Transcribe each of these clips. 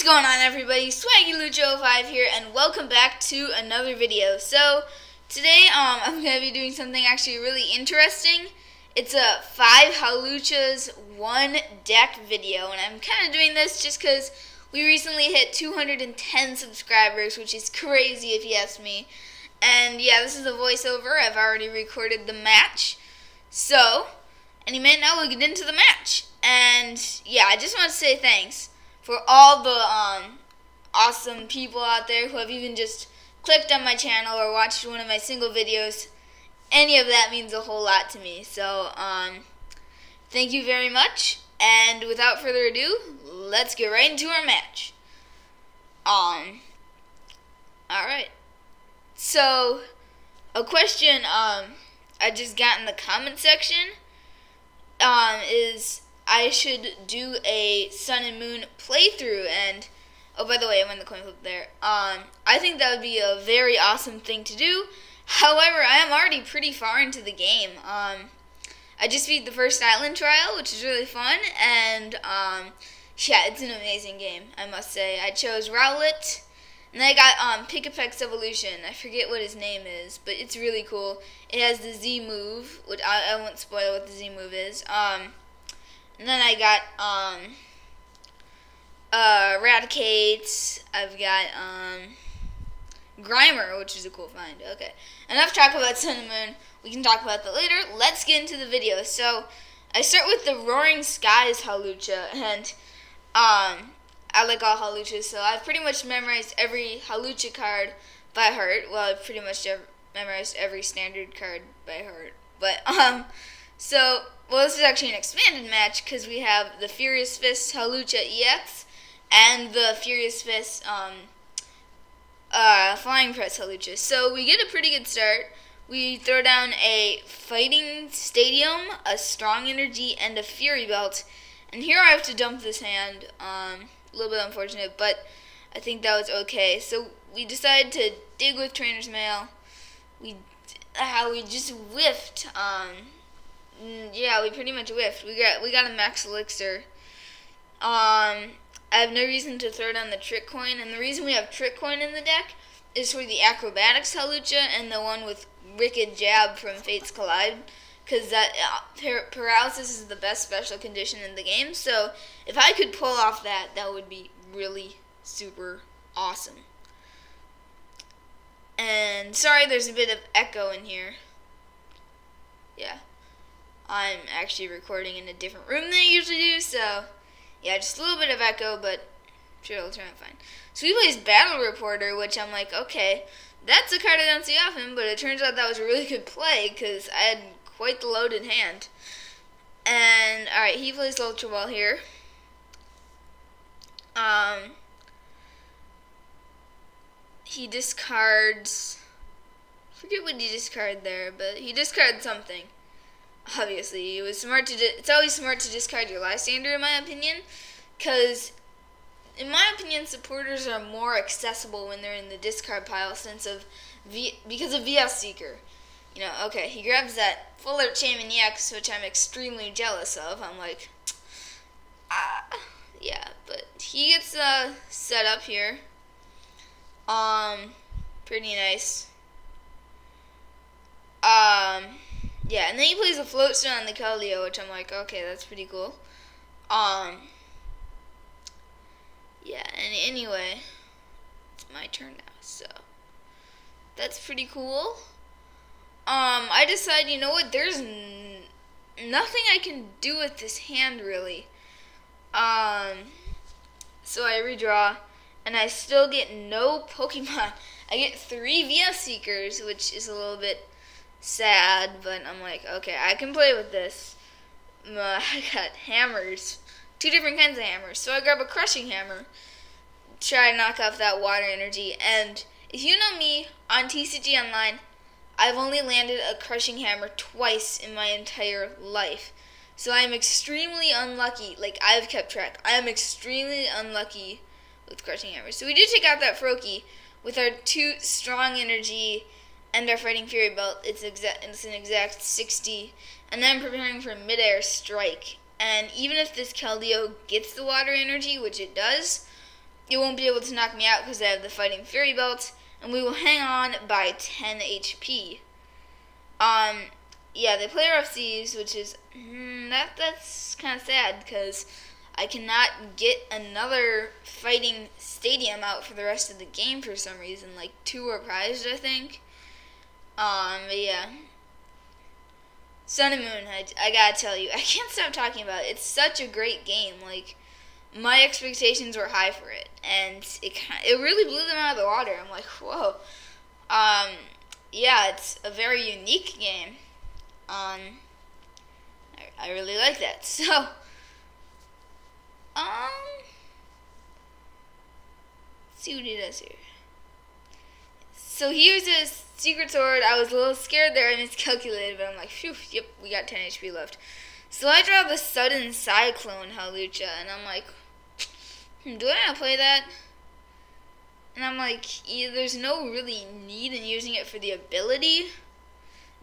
going on, everybody? Hawlucha 05 here, and welcome back to another video. So today I'm going to be doing something actually really interesting. It's a 5 Hawluchas 1 deck video, and I'm kind of doing this just because we recently hit 210 subscribers, which is crazy if you ask me. And yeah, this is a voiceover. I've already recorded the match. So, any minute now we'll get into the match. And yeah, I just want to say thanks for all the awesome people out there who have even just clicked on my channel or watched one of my single videos. Any of that means a whole lot to me. So, thank you very much. And without further ado, let's get right into our match. Alright. So, a question I just got in the comment section is I should do a Sun and Moon playthrough, and oh, by the way, I'm in the coin flip there. I think that would be a very awesome thing to do. However, I am already pretty far into the game. I just beat the first island trial, which is really fun, and yeah, it's an amazing game, I must say. I chose Rowlet, and then I got Pikapek's evolution. I forget what his name is, but it's really cool. It has the Z move, which I won't spoil what the Z move is. And then I got Raticate. I've got Grimer, which is a cool find. Okay, enough talk about Sun and Moon. We can talk about that later. Let's get into the video. So I start with the Roaring Skies Hawlucha, and I like all Hawluchas, so I've pretty much memorized every Hawlucha card by heart. Well, I've pretty much memorized every standard card by heart. But well, this is actually an expanded match because we have the Furious Fist Hawlucha-EX and the Furious Fist Flying Press Hawlucha. So we get a pretty good start. We throw down a Fighting Stadium, a Strong Energy, and a Fury Belt. And here I have to dump this hand. A little bit unfortunate, but I think that was okay. So we decided to dig with Trainers Mail. We just whiffed. Yeah, we pretty much whiffed. We got a Max Elixir. I have no reason to throw down the Trick Coin, and the reason we have Trick Coin in the deck is for the Acrobatics Hawlucha and the one with Wicked Jab from Fates Collide, because that paralysis is the best special condition in the game. So if I could pull off that, that would be really super awesome. And sorry, there's a bit of echo in here. Yeah. I'm actually recording in a different room than I usually do, so yeah, just a little bit of echo, but I'm sure it'll turn out fine. So he plays Battle Reporter, which I'm like, okay, that's a card I don't see often, but it turns out that was a really good play, because I had quite the loaded hand. And, alright, he plays Ultra Ball here. He discards, I forget what he discarded there, but he discarded something. Obviously, it was smart to. It's always smart to discard your Lysander, in my opinion, because, in my opinion, supporters are more accessible when they're in the discard pile because of VS Seeker. You know, okay, he grabs that Full Art Shaman EX, which I'm extremely jealous of. I'm like, yeah, but he gets set up here. Pretty nice. Yeah, and then he plays a Floatstone on the Keldeo, which I'm like, okay, that's pretty cool. Yeah, and anyway, it's my turn now, so that's pretty cool. I decide, you know what, there's nothing I can do with this hand, really. So I redraw, and I still get no Pokemon. I get 3 VS Seekers, which is a little bit sad, but I'm like, okay, I can play with this. I got hammers, 2 different kinds of hammers, so I grab a Crushing Hammer, try to knock off that water energy, and if you know me, on TCG Online, I've only landed a Crushing Hammer twice in my entire life, so I am extremely unlucky. Like, I've kept track, I am extremely unlucky with Crushing Hammers. So we do take out that Froakie with our 2 Strong Energy and our Fighting Fury Belt. It's an exact 60. And then I'm preparing for Mid-Air Strike. And even if this Keldeo gets the water energy, which it does, it won't be able to knock me out because I have the Fighting Fury belt, and we will hang on by 10 HP. Yeah, they play RFCs, which is that's kind of sad because I cannot get another Fighting Stadium out for the rest of the game for some reason. Like 2 were prized, I think. But yeah. Sun and Moon, I gotta tell you, I can't stop talking about it. It's such a great game. Like, my expectations were high for it, and it really blew them out of the water. I'm like, whoa. Yeah, it's a very unique game. I really like that. So, let's see what he does here. So he uses Secret Sword. I was a little scared there. I miscalculated, but I'm like, phew, yep, we got 10 HP left. So I draw the Sudden Cyclone Hawlucha, and I'm like, do I want to play that? And I'm like, there's no really need in using it for the ability,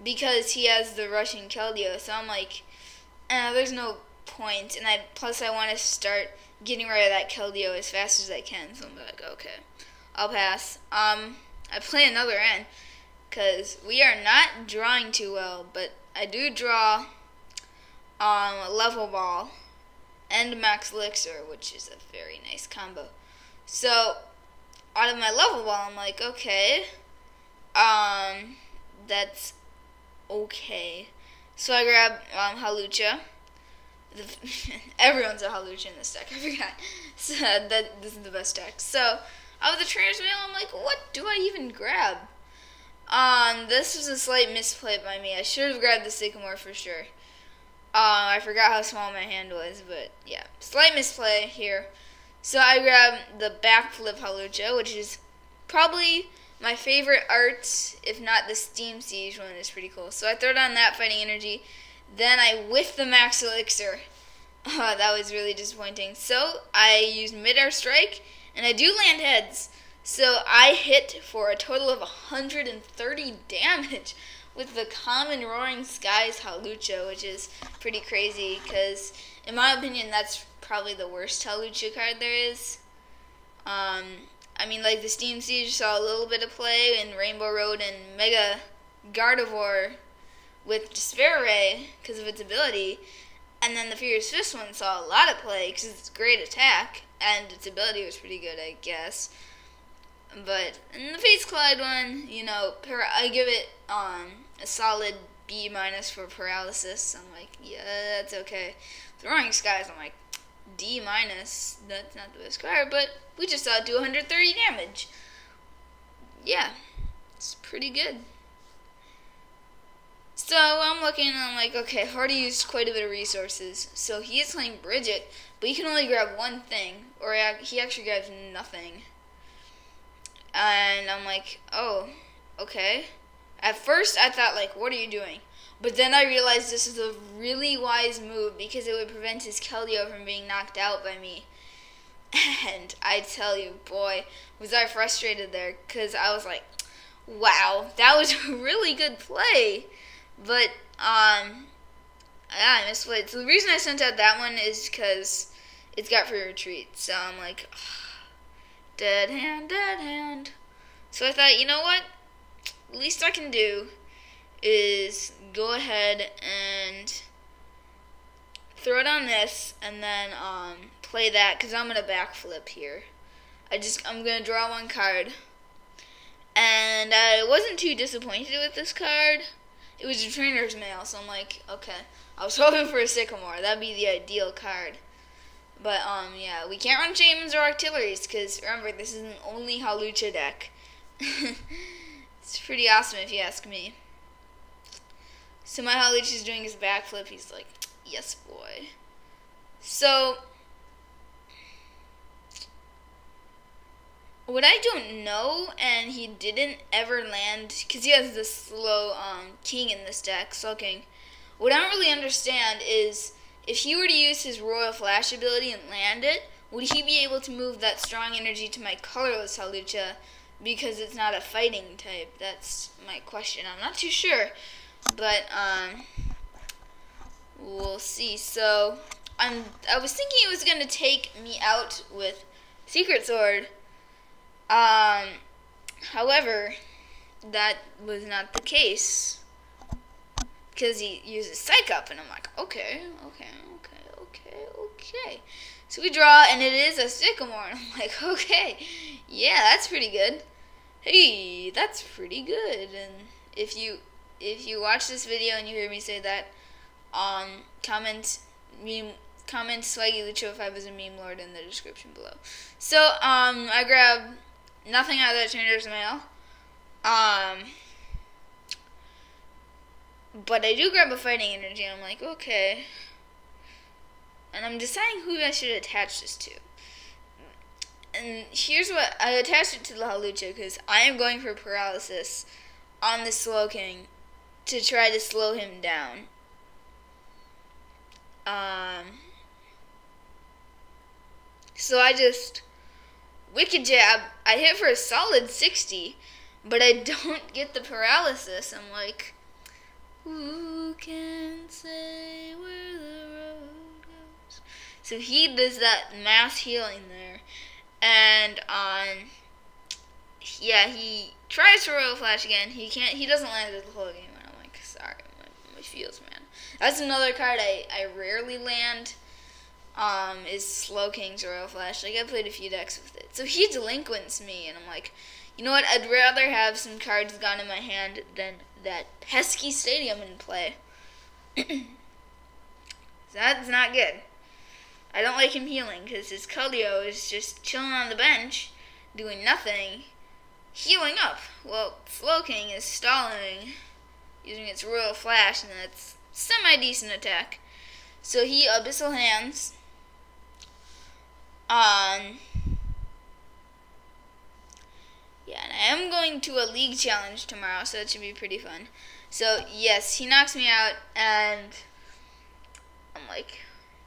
because he has the Rushing Keldeo. So I'm like, there's no point. And plus I want to start getting rid of that Keldeo as fast as I can. So I'm like, okay, I'll pass. I play another end because we are not drawing too well, but I do draw Level Ball and Max Elixir, which is a very nice combo. So out of my Level Ball, I'm like, okay, that's okay. So I grab Hawlucha. Everyone's a Hawlucha in this deck, I forgot. So this is the best deck. So out of the Trainers Mail, I'm like, what do I even grab? This was a slight misplay by me. I should have grabbed the Sycamore for sure. I forgot how small my hand was, but yeah, slight misplay here. So I grabbed the Backflip Hawlucha, which is probably my favorite art, if not the Steam Siege one is pretty cool. So I throw down that Fighting Energy. Then I whiff the Max Elixir. Oh, that was really disappointing. So I used Mid-Air Strike, and I do land heads. So I hit for a total of 130 damage with the common Roaring Skies Hawlucha, which is pretty crazy because, in my opinion, that's probably the worst Hawlucha card there is. I mean, like the Steam Siege saw a little bit of play in Rainbow Road and Mega Gardevoir with Despair Ray because of its ability, and then the Furious Fist one saw a lot of play because it's great attack and its ability was pretty good, I guess. But in the Face Collide one, you know, I give it a solid B- for paralysis. I'm like, yeah, that's okay. The Roaring Skies, I'm like, D-. That's not the best card, but we just saw it do 130 damage. Yeah, it's pretty good. So I'm looking and I'm like, okay, Hardy used quite a bit of resources. So he is playing Bridget, but he can only grab one thing, or he actually grabs nothing. And I'm like, oh, okay. At first I thought, like, what are you doing? But then I realized this is a really wise move because it would prevent his Keldeo from being knocked out by me. And I tell you, boy, was I frustrated there because I was like, wow, that was a really good play. But, yeah, I misplayed. So the reason I sent out that one is because it's got free retreat. So I'm like, dead hand, dead hand. So I thought, you know what? Least I can do is go ahead and throw it on this and then play that because I'm going to backflip here. I'm going to draw one card. And I wasn't too disappointed with this card. It was a Trainer's Mail, so I'm like, okay. I was hoping for a Sycamore. That'd be the ideal card. But, yeah, we can't run Shamans or Artilleries, because, remember, this is an only Hawlucha deck. It's pretty awesome, if you ask me. So my Hawlucha's doing his backflip. He's like, yes, boy. So, what I don't know, and he didn't ever land, because he has this slow king in this deck, Sulking. What I don't really understand is, if he were to use his Royal Flash ability and land it, would he be able to move that Strong Energy to my colorless Hawlucha because it's not a fighting type? That's my question. I'm not too sure, but we'll see. So I was thinking it was going to take me out with Secret Sword. However, that was not the case because he uses Psych Up, and I'm like, okay. So we draw, and it is a Sycamore, and I'm like, okay, yeah, that's pretty good. Hey, that's pretty good. And if you watch this video and you hear me say that, comment Swaggy Lucho if I was a meme lord in the description below. So I grab nothing out of that Trainers Mail. But I do grab a Fighting Energy, and I'm like, okay. And I'm deciding who I should attach this to. And here's what I attached it to the Hawlucha because I am going for paralysis on the Slowking to try to slow him down. So I just Wicked Jab. I hit for a solid 60, but I don't get the paralysis. I'm like, who can say where the road goes? So he does that mass healing there. And yeah, he tries to Royal Flash again. He doesn't land it the whole game, and I'm like, sorry, my feels, man. That's another card I rarely land. Is Slowking's Royal Flash. Like, I played a few decks with it. So he delinquents me, and I'm like, you know what? I'd rather have some cards gone in my hand than that pesky Stadium in play. That's not good. I don't like him healing because his Keldeo is just chilling on the bench, doing nothing, healing up. Well, Slowking is stalling, using its Royal Flash, and that's semi-decent attack. So he Abyssal Hands. Yeah, and I am going to a league challenge tomorrow, so that should be pretty fun. So, yes, he knocks me out, and I'm like,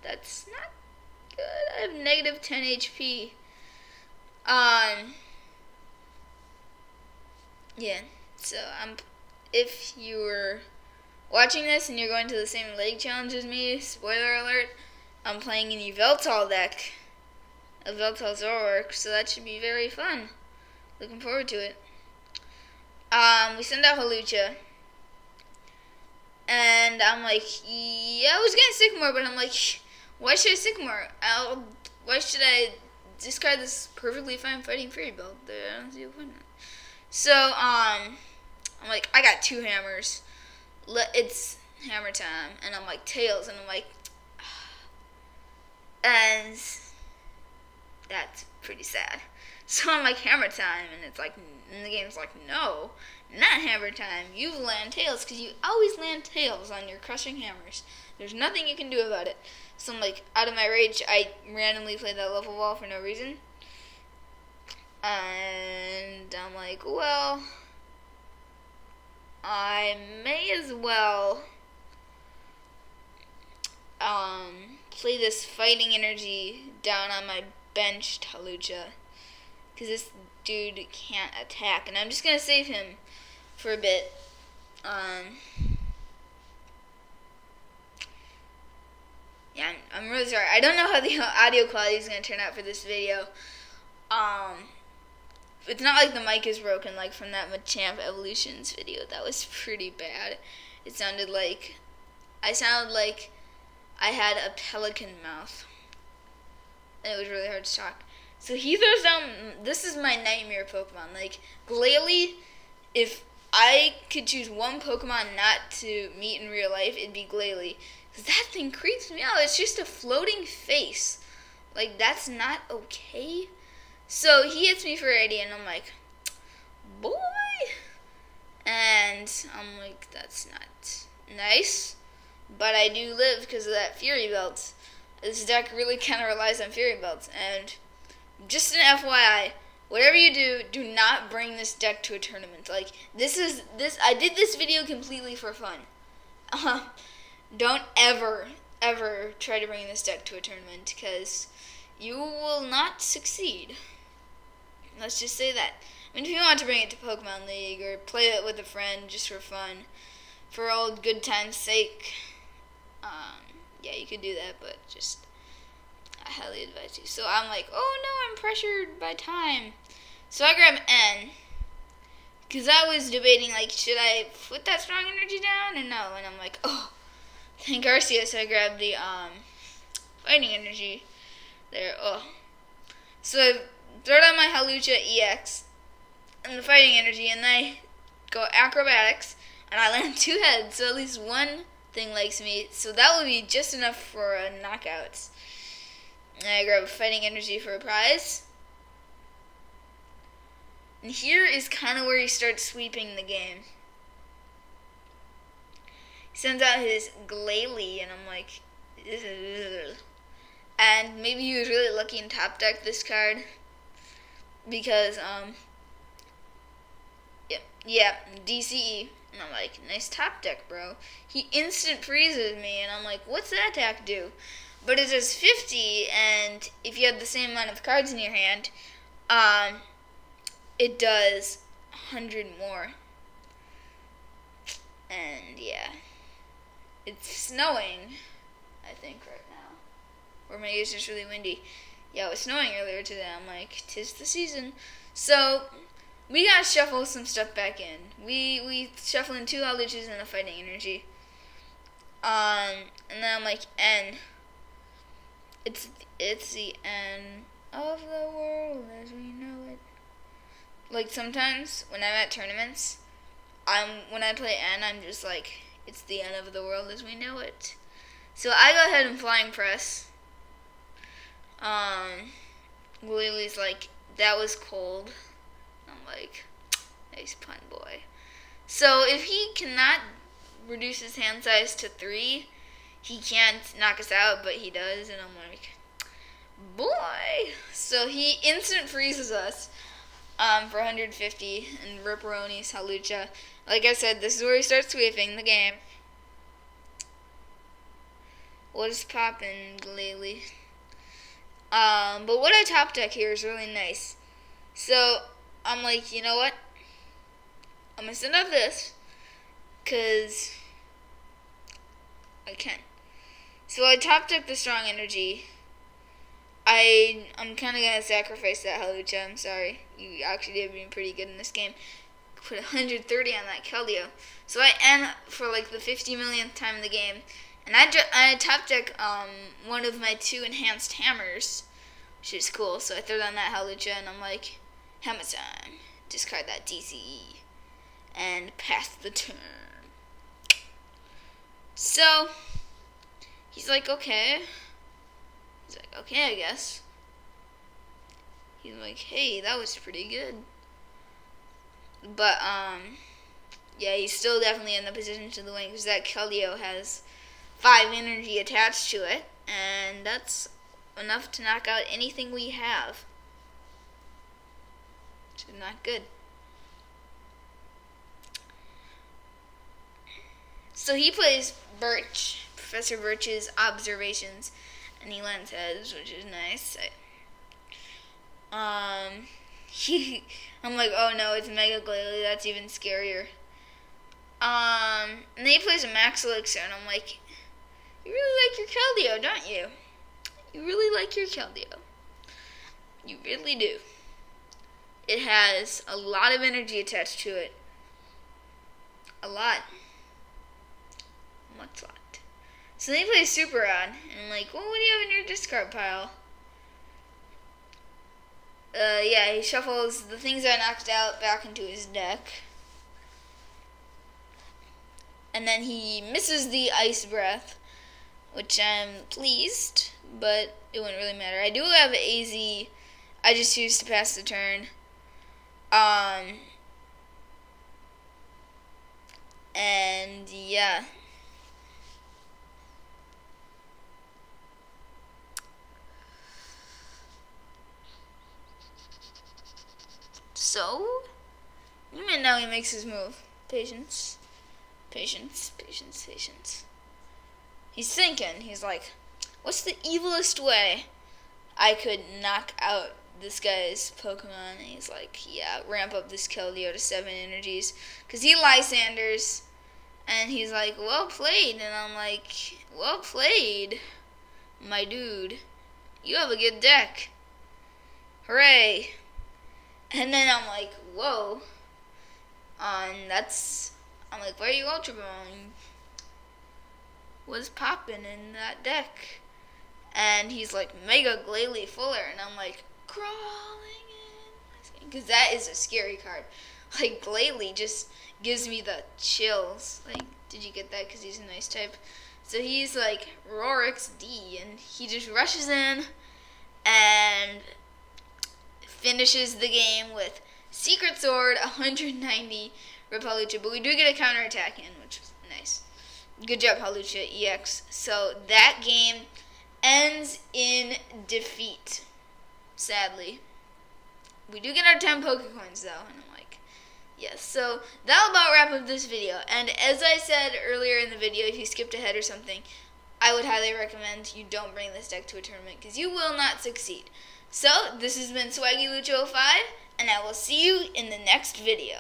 that's not good. I have negative 10 HP. Yeah, so if you were watching this and you're going to the same league challenge as me, spoiler alert, I'm playing an Yveltal deck. A Yveltal Zoroark, so that should be very fun. Looking forward to it. We send out Hawlucha. And I'm like, yeah, I was getting Sycamore, but I'm like, why should I Sycamore? Why should I discard this perfectly fine Fighting Fury build? I don't see a point in it. So, I'm like, I got 2 hammers. It's hammer time. And I'm like, Tails. And I'm like, and that's pretty sad. So I'm like, hammer time. And it's like, and the game's like, no, not hammer time. You land Tails because you always land Tails on your Crushing Hammers. There's nothing you can do about it. So I'm like, out of my rage, I randomly played that Level Ball for no reason. And I'm like, well, I may as well play this Fighting Energy down on my benched Hawlucha, because this dude can't attack, and I'm just going to save him for a bit. Yeah, I'm really sorry. I don't know how the audio quality is going to turn out for this video. It's not like the mic is broken like from that Machamp Evolutions video. That was pretty bad. It sounded like I had a pelican mouth. And it was really hard to talk. So he throws down, this is my nightmare Pokemon. Like, Glalie, if I could choose one Pokemon not to meet in real life, it'd be Glalie. Because that thing creeps me out. It's just a floating face. Like, that's not okay. So he hits me for 80, and I'm like, boy. And I'm like, that's not nice. But I do live because of that Fury Belt. This deck really kind of relies on Fury Belts. And just an FYI, whatever you do, do not bring this deck to a tournament. Like, I did this video completely for fun. Don't ever try to bring this deck to a tournament, because you will not succeed. Let's just say that. I mean, if you want to bring it to Pokemon League or play it with a friend just for fun, for old good time's sake, yeah, you could do that, but just, I highly advise you. So I'm like, oh no, I'm pressured by time. So I grab N. Because I was debating, like, should I put that strong energy down or no? And I'm like, oh, thank Arceus, I grabbed the fighting energy there. Oh. So I throw down my Hawlucha-EX and the fighting energy, and I go acrobatics, and I land 2 heads, so at least one thing likes me. So that will be just enough for knockouts. And I grab a fighting energy for a prize. And here is kind of where he starts sweeping the game. He sends out his Glalie, and I'm like, ugh. And maybe he was really lucky in top deck this card. Because, yeah, DCE. And I'm like, nice top deck, bro. He instant freezes me, and I'm like, what's that attack do? But it does 50, and if you have the same amount of cards in your hand, it does 100 more. And yeah, it's snowing, I think, right now. Or maybe it's just really windy. Yeah, it was snowing earlier today. I'm like, 'tis the season. So we gotta shuffle some stuff back in. We shuffle in 2 Hawluchas and a fighting energy. And then I'm like, N. It's the end of the world as we know it. Like, sometimes when I'm at tournaments, when I play N, I'm just like, it's the end of the world as we know it. So I go ahead and flying press. Lily's like, that was cold. I'm like, nice pun, boy. So if he cannot reduce his hand size to 3, he can't knock us out, but he does, and I'm like, boy. So he instant freezes us for 150, and Ripperoni's Hawlucha. Like I said, this is where he starts sweeping the game. What is poppin' lately? But what I top deck here is really nice. So I'm like, you know what? I'm gonna send out this, cause I can. So I top deck the strong energy. I'm kind of going to sacrifice that Hawlucha. I'm sorry. You actually did been pretty good in this game. Put 130 on that Keldeo. So I end for like the 50 millionth time in the game. And I top deck one of my 2 enhanced hammers, which is cool. So I throw down that Hawlucha, and I'm like, hammer time. Discard that DCE. And pass the turn. So he's like, okay. He's like, okay, I guess. He's like, hey, that was pretty good. But, yeah, he's still definitely in the position to the win, because that Keldeo has 5 energy attached to it, and that's enough to knock out anything we have. Which is not good. So he plays Birch, Professor Birch's Observations, and he lands heads, which is nice. I'm like, oh no, it's Mega Glalie, that's even scarier. And then he plays a Max Elixir, and I'm like, you really like your Keldeo, don't you? You really like your Keldeo. You really do. It has a lot of energy attached to it. A lot. Much lot. So then he plays Super Rod, and I'm like, well, what do you have in your discard pile? Yeah, he shuffles the things I knocked out back into his deck. And then he misses the Ice Breath, which I'm pleased, but it wouldn't really matter. I do have AZ. I just used to pass the turn. And yeah. So, and now he makes his move. Patience. Patience, patience, patience. He's thinking. He's like, what's the evilest way I could knock out this guy's Pokemon? And he's like, yeah, ramp up this Keldeo to 7 energies. Because he Lysanders. And he's like, well played. And I'm like, well played, my dude. you have a good deck. Hooray. And then I'm like, whoa. I'm like, why are you Ultra Balling? What's poppin' in that deck? And he's like, Mega Glalie Fuller. And I'm like, crawling in. Because that is a scary card. Like, Glalie just gives me the chills. Like, did you get that? Because he's a nice type. So he's like Rorix D. And he just rushes in and finishes the game with Secret Sword, 190 Rip Hawlucha. But we do get a counterattack in, which was nice. Good job, Hawlucha-EX. So that game ends in defeat, sadly. We do get our 10 Pokecoins, though, and I'm like, yes. So that'll about wrap up this video. And as I said earlier in the video, if you skipped ahead or something, I would highly recommend you don't bring this deck to a tournament, because you will not succeed. So, this has been Swaggy Lucho 05, and I will see you in the next video.